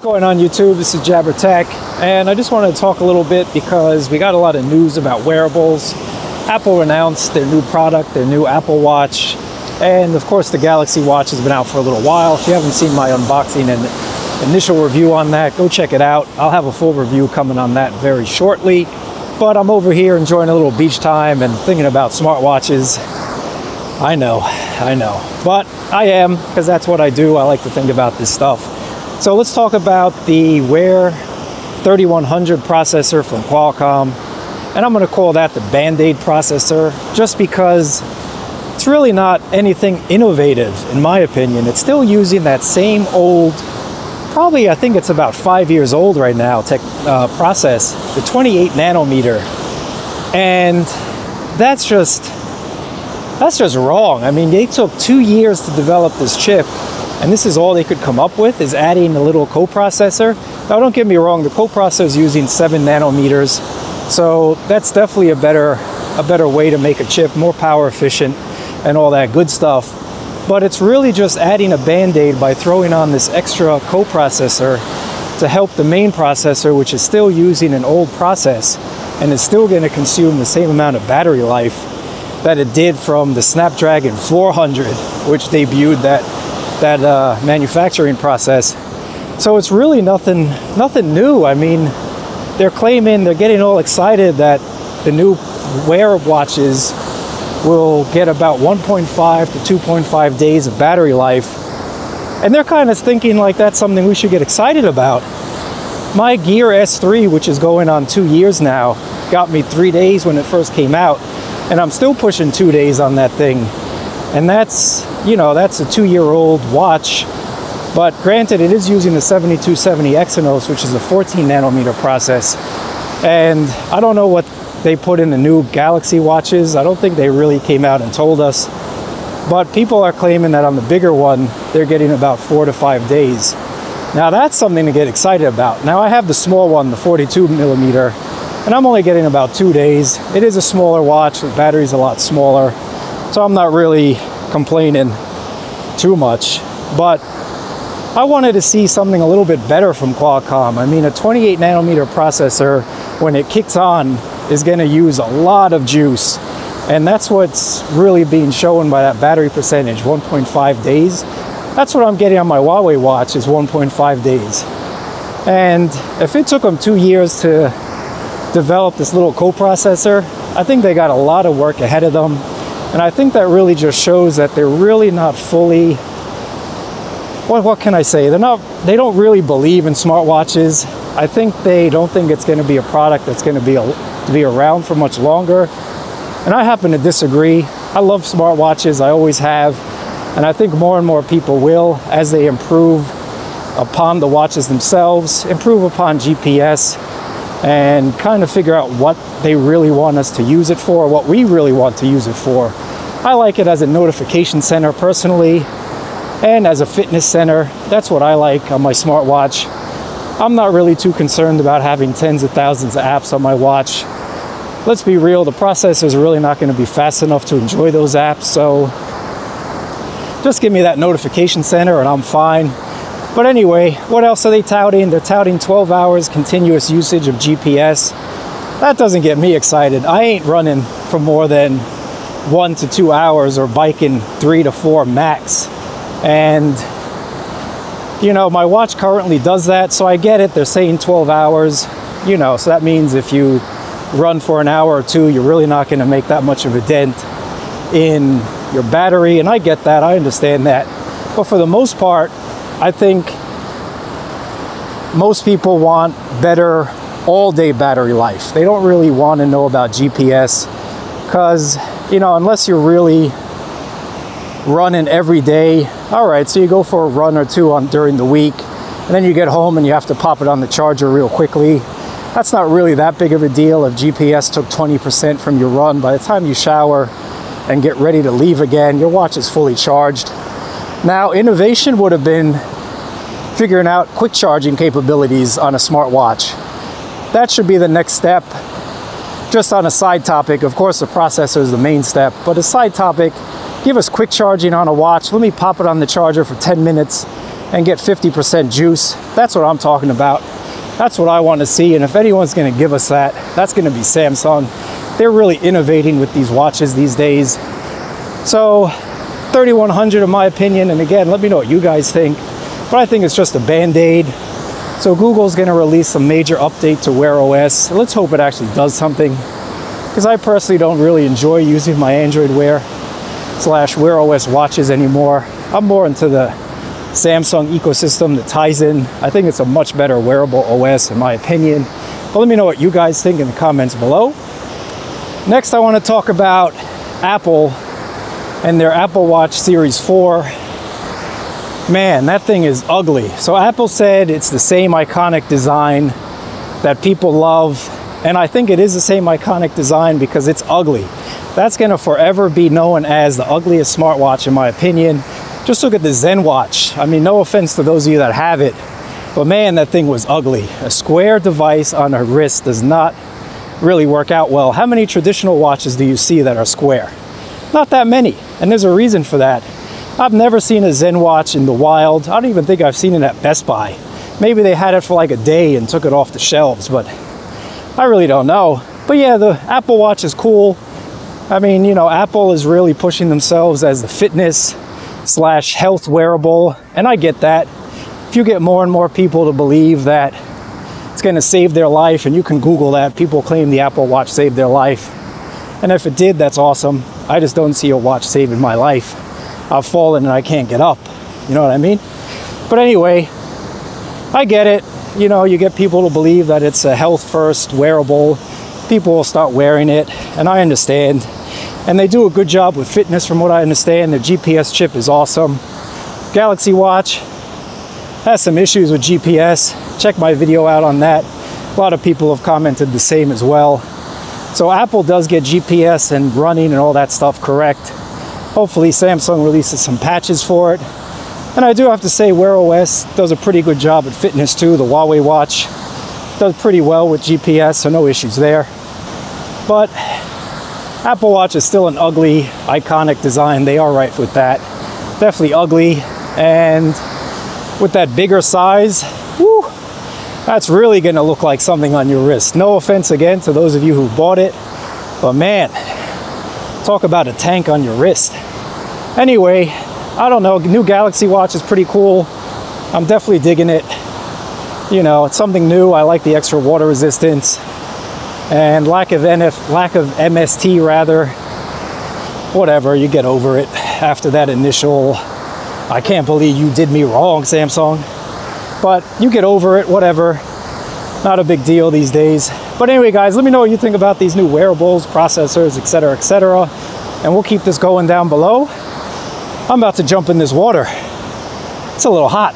Going on YouTube, this is Jabber Tech, and I just wanted to talk a little bit because we got a lot of news about wearables. Apple announced their new product, their new Apple Watch, and of course the Galaxy Watch has been out for a little while. If you haven't seen my unboxing and initial review on that, go check it out. I'll have a full review coming on that very shortly, but I'm over here enjoying a little beach time and thinking about smartwatches. I know, but I am, because that's what I do. I like to think about this stuff. So let's talk about the Wear 3100 processor from Qualcomm, and I'm going to call that the Band-Aid processor just because it's really not anything innovative in my opinion. It's still using that same old, probably I think it's about 5 years old right now, process, the 28 nanometer, and that's just wrong. I mean, they took 2 years to develop this chip, and this is all they could come up with, is adding a little coprocessor. Now, don't get me wrong, the coprocessor is using 7 nanometers, so that's definitely a better way to make a chip, more power efficient and all that good stuff. But it's really just adding a band-aid by throwing on this extra coprocessor to help the main processor, which is still using an old process and is still going to consume the same amount of battery life that it did from the Snapdragon 400, which debuted that manufacturing process. So it's really nothing new. I mean, they're getting all excited that the new Wear watches will get about 1.5 to 2.5 days of battery life, and they're kind of thinking like that's something we should get excited about. My Gear S3, which is going on 2 years now, got me 3 days when it first came out, and I'm still pushing 2 days on that thing. And that's, you know, that's a 2-year-old watch. But granted, it is using the 7270 Exynos, which is a 14 nanometer process. And I don't know what they put in the new Galaxy watches. I don't think they really came out and told us. But people are claiming that on the bigger one, they're getting about 4 to 5 days. Now that's something to get excited about. Now I have the small one, the 42 millimeter, and I'm only getting about 2 days. It is a smaller watch, the battery's a lot smaller, so I'm not really complaining too much. But I wanted to see something a little bit better from Qualcomm. I mean, a 28 nanometer processor, when it kicks on, is going to use a lot of juice. And that's what's really being shown by that battery percentage, 1.5 days. That's what I'm getting on my Huawei watch, is 1.5 days. And if it took them 2 years to develop this little coprocessor, I think they got a lot of work ahead of them. And I think that really just shows that they're really not fully, what can I say? They don't really believe in smartwatches. I think they don't think it's going to be a product that's going to be around for much longer. And I happen to disagree. I love smartwatches, I always have. And I think more and more people will, as they improve upon the watches themselves, improve upon GPS, and kind of figure out what they really want us to use it for, what we really want to use it for. I like it as a notification center personally, and as a fitness center. That's what I like on my smartwatch. I'm not really too concerned about having tens of thousands of apps on my watch. Let's be real, the processor is really not going to be fast enough to enjoy those apps, so just give me that notification center and I'm fine. But anyway, what else are they touting? They're touting 12 hours continuous usage of GPS. That doesn't get me excited. I ain't running for more than 1 to 2 hours or biking 3 to 4 max. And, you know, my watch currently does that, so I get it. They're saying 12 hours, you know, so that means if you run for an hour or two, you're really not going to make that much of a dent in your battery. And I get that, I understand that. But for the most part, I think most people want better all-day battery life. They don't really want to know about GPS because, you know, unless you're really running every day, all right, so you go for a run or two during the week, and then you get home and you have to pop it on the charger real quickly. That's not really that big of a deal. If GPS took 20% from your run, by the time you shower and get ready to leave again, your watch is fully charged. Now, innovation would have been figuring out quick charging capabilities on a smartwatch. That should be the next step. Just on a side topic, of course the processor is the main step, but a side topic, give us quick charging on a watch. Let me pop it on the charger for 10 minutes and get 50% juice. That's what I'm talking about. That's what I want to see. And if anyone's going to give us that, that's going to be Samsung. They're really innovating with these watches these days. So 3100 in my opinion, and again, let me know what you guys think, but I think it's just a band-aid. So Google's going to release some major update to Wear OS. Let's hope it actually does something, because I personally don't really enjoy using my Android Wear / Wear OS watches anymore. I'm more into the Samsung ecosystem that ties in. I think it's a much better wearable OS in my opinion. But let me know what you guys think in the comments below. Next, I want to talk about Apple and their Apple Watch Series 4. Man, that thing is ugly. So Apple said it's the same iconic design that people love, and I think it is the same iconic design because it's ugly. That's going to forever be known as the ugliest smartwatch in my opinion. Just look at the Zen watch. I mean, no offense to those of you that have it, but man, that thing was ugly. A square device on a wrist does not really work out well. How many traditional watches do you see that are square? Not that many, and there's a reason for that. I've never seen a Zen watch in the wild. I don't even think I've seen it at Best Buy. Maybe they had it for like a day and took it off the shelves, but I really don't know. But yeah, the Apple Watch is cool. I mean, you know, Apple is really pushing themselves as the fitness / health wearable, and I get that. If you get more and more people to believe that it's going to save their life, and you can Google that, people claim the Apple Watch saved their life. And if it did, that's awesome. I just don't see a watch saving my life. I've fallen and I can't get up. You know what I mean? But anyway, I get it. You know, you get people to believe that it's a health first wearable. People will start wearing it, and I understand. And they do a good job with fitness from what I understand. The GPS chip is awesome. Galaxy Watch has some issues with GPS. Check my video out on that. A lot of people have commented the same as well. So Apple does get GPS and running and all that stuff correct. Hopefully Samsung releases some patches for it. And I do have to say Wear OS does a pretty good job at fitness too. The Huawei watch does pretty well with GPS, so no issues there. But Apple Watch is still an ugly, iconic design. They are right with that. Definitely ugly. And with that bigger size, whew, that's really going to look like something on your wrist. No offense again to those of you who bought it, but man, talk about a tank on your wrist. Anyway, I don't know, new Galaxy Watch is pretty cool. I'm definitely digging it. You know, it's something new. I like the extra water resistance and lack of MST rather. Whatever, you get over it after that initial, I can't believe you did me wrong, Samsung. But you get over it, whatever. Not a big deal these days. But anyway, guys, let me know what you think about these new wearables, processors, etc., etc. And we'll keep this going down below. I'm about to jump in this water. It's a little hot.